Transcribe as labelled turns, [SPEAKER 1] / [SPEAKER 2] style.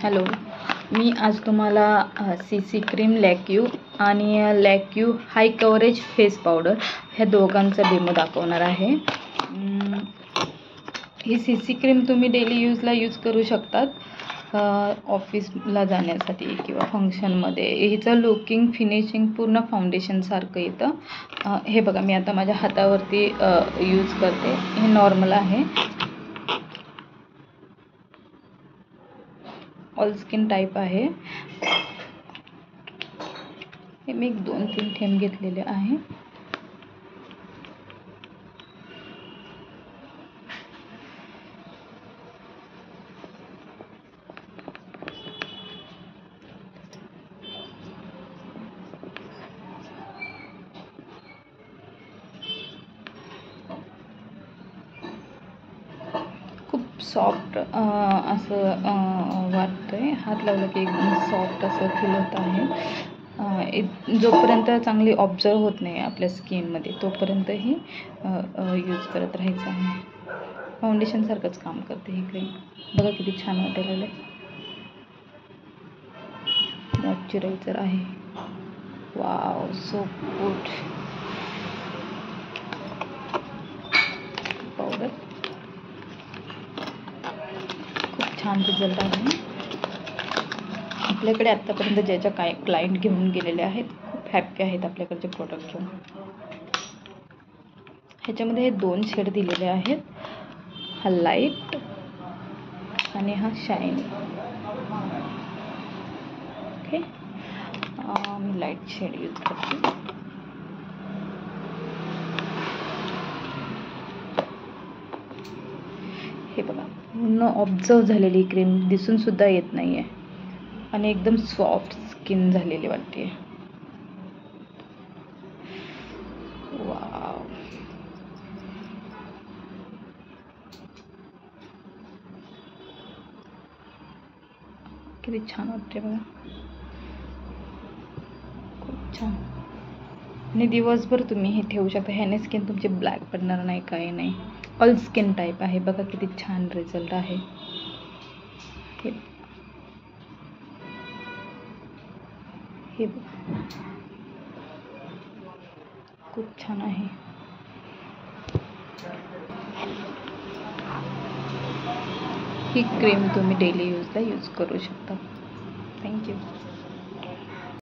[SPEAKER 1] Hello, मी आज तुम्हाला CC cream लॅक्यू आणि लॅक्यू हाय कव्हरेज फेस पावडर ह्या दोघांचा डेमो दाखवणार आहे। ही CC क्रीम तुम्ही डेली यूज करू शकतात ऑफिसला जाण्यासाठी किंवा फंक्शनमध्ये। हिचं लुकिंग फिनिशिंग पूर्ण फाउंडेशन सारखं येतं। हे बघा, मी आता माझ्या हातावरती यूज करते। हे नॉर्मल आहे, ऑल स्किन टाइप आहे। हे मी 2-3 थेंब घेतलेले आहे। खूप सॉफ्ट असं वाटतंय, हात लावला की एकदम सॉफ्ट असं फील होत आहे। जोपर्यंत चांगली ऑब्झर्व होत नाही आपल्या स्किनमध्ये तोपर्यंत ही यूज करत राहायचं आहे। फाउंडेशन सारखंच काम करते ही क्रीम। बघा किती छान वाटायला, मॉइश्चरायझर आहे। वाव, सो गुड पावडर, खूप छान रिझल्ट आहे। आपल्याकडे आतापर्यंत ज्याच्या काय क्लायंट घेऊन गेलेले आहेत खूप हॅप्पी आहेत आपल्याकडचे प्रोडक्ट घेऊन। ह्याच्यामध्ये हे 2 शेड दिलेले आहेत, हा लाईट आणि हा शाईन। ओके, मी लाईट शेड यूज करते। हे बघा, पूर्ण ऑब्झर्व झालेली क्रीम दिसून सुद्धा येत नाहीये आणि एकदम सॉफ्ट स्किन झालेली वाटते। वाव, किती छान वाटते बघा, खूप छान। आणि दिवसभर तुम्ही हे ठेवू शकता, ह्याने स्किन तुमची ब्लॅक पडणार नाही, काही नाही। ऑल स्किन टाइप आहे, बघा किती छान रिझल्ट आहे। हे बघा, खूप छान आहे। ही क्रीम तुम्ही डेली यूज करू शकता। थँक्यू।